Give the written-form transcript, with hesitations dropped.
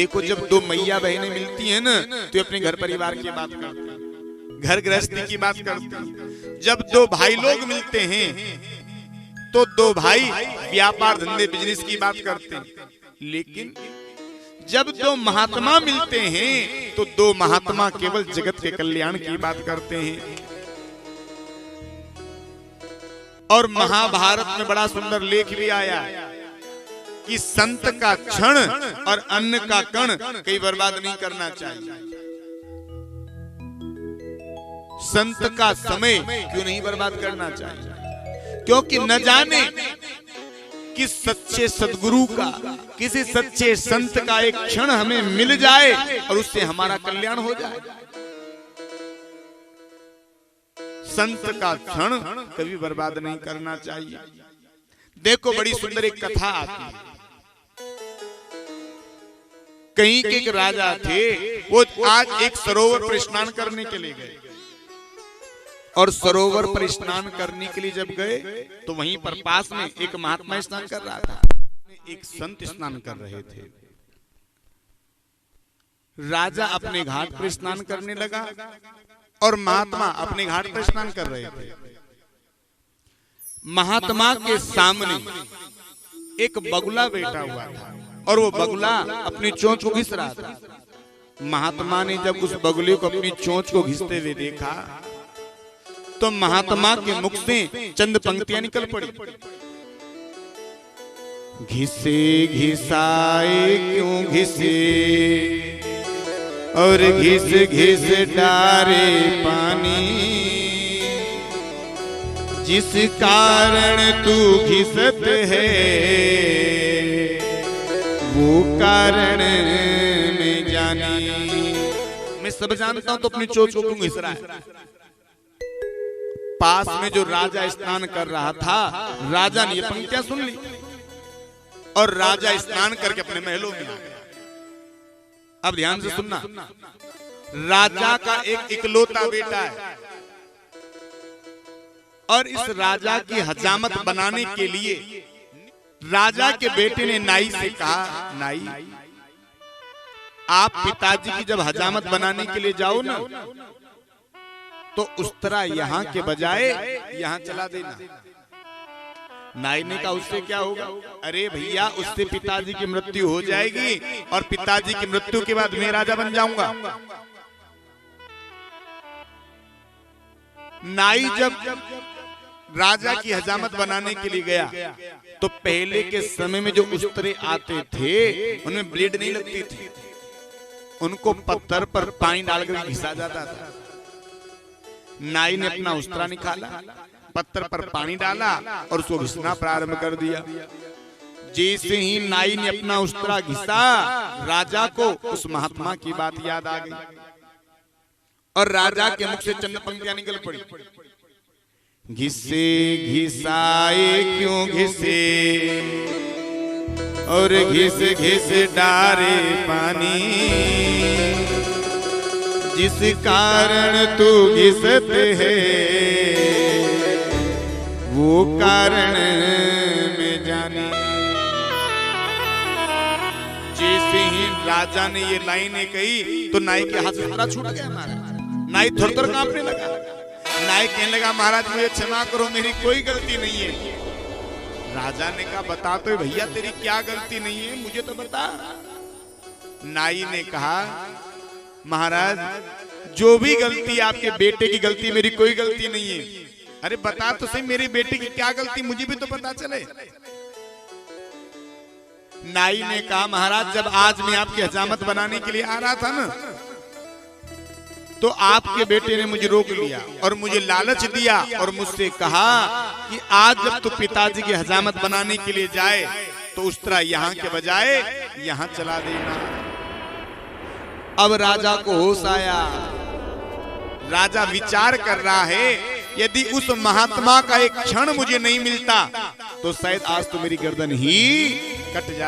देखो जब दो मैया बहनें मिलती हैं ना तो अपने घर परिवार की बात करते हैं, घर गृहस्थी की बात करते हैं। जब दो भाई लोग मिलते हैं तो दो भाई व्यापार धंधे बिजनेस की बात करते हैं। लेकिन जब दो महात्मा मिलते हैं तो दो महात्मा केवल जगत के कल्याण की बात करते हैं। और महाभारत में बड़ा सुंदर लेख भी आया कि संत का क्षण और अन्न का कण कहीं बर्बाद नहीं करना चाहिए। संत का समय क्यों नहीं बर्बाद करना चाहिए? क्योंकि न जाने कि सच्चे सद्गुरु का, किसी सच्चे संत का एक क्षण हमें मिल जाए और उससे हमारा कल्याण हो जाए। संत का क्षण कभी बर्बाद नहीं करना चाहिए। देखो बड़ी सुंदर एक कथा आती है। कहीं के एक राजा थे, वो आज एक सरोवर पर स्नान करने के लिए गए और सरोवर पर स्नान करने के लिए जब गए तो वहीं पर पास में एक महात्मा स्नान कर रहा था, एक संत स्नान कर रहे थे। राजा अपने घाट पर स्नान करने लगा और महात्मा अपने घाट पर स्नान कर रहे थे। महात्मा के सामने एक बगुला बैठा हुआ था और वो बगुला अपनी चोंच को घिस रहा था। महात्मा ने जब उस बगुले को अपनी चोंच को घिसते हुए देखा तो महात्मा के मुख से चंद पंक्तियां निकल पड़ी। घिसे घिसाए क्यों घिसे और घिस घिस डारे पानी, जिस कारण तू घिसत है वो कारण में जानी। मैं सब जानता हूं तो अपनी चोंच को क्यों घिस रहा है? पास में जो राजा स्नान कर रहा था, राजा ने ये पंक्तियां सुन ली और राजा स्नान करके अपने महलों में आ गया। अब ध्यान से सुनना, राजा का एक इकलौता बेटा है और इस राजा की हजामत बनाने के लिए राजा के बेटे ने नाई से कहा, नाई आप पिताजी की जब हजामत बनाने के लिए जाओ ना तो उस तरह यहाँ के बजाय यहाँ चला देना। नाई ने कहा उससे क्या होगा? अरे भैया उससे पिताजी की मृत्यु हो जाएगी और पिताजी की मृत्यु के बाद मैं राजा बन जाऊंगा। नाई जब राजा की हजामत बनाने के लिए गया तो पहले के समय में जो उस्तरे आते थे उनमें ब्लेड नहीं लगती थी, उनको पत्थर पर पानी डालकर घिसा जाता था। नाई ने अपना उस्तरा निकाला, पत्थर पर पानी डाला और उसको घिसना प्रारंभ कर दिया। जैसे ही नाई ने अपना उस्तरा घिसा, राजा को उस महात्मा की बात याद आ गई और राजा के मुख से चंद पंक्तियां निकल पड़ी। घिसे घिसाए क्यों घिसे और घिस घिस डारे पानी, जिस कारण तू घिसत है वो कारण में जानी। जैसे ही राजा ने ये लाइनें कही तो नाई के हाथ से थोड़ा छूट गया। महाराज नाई थर-थर कांपने लगा। नाई कहने लगा, महाराज मुझे क्षमा करो, मेरी कोई गलती नहीं है। राजा ने कहा, बता तो भैया तेरी क्या गलती नहीं है, मुझे तो बता। नाई ने कहा, महाराज जो भी गलती आपके बेटे की गलती, मेरी कोई गलती नहीं है। अरे बता तो सही मेरे बेटे की क्या गलती, मुझे भी तो पता चले। नाई ने कहा, महाराज जब आज मैं आपकी हजामत बनाने के लिए आ रहा था ना तो आपके बेटे ने मुझे रोक लिया और मुझे लालच दिया और मुझसे कहा कि आज जब तू पिताजी की हजामत बनाने के लिए जाए तो उस तरह यहाँ के बजाय यहाँ चला देना। अब राजा को होश आया। राजा विचार कर रहा है, यदि उस महात्मा का एक क्षण मुझे नहीं मिलता तो शायद आज तो मेरी गर्दन ही कट जाए।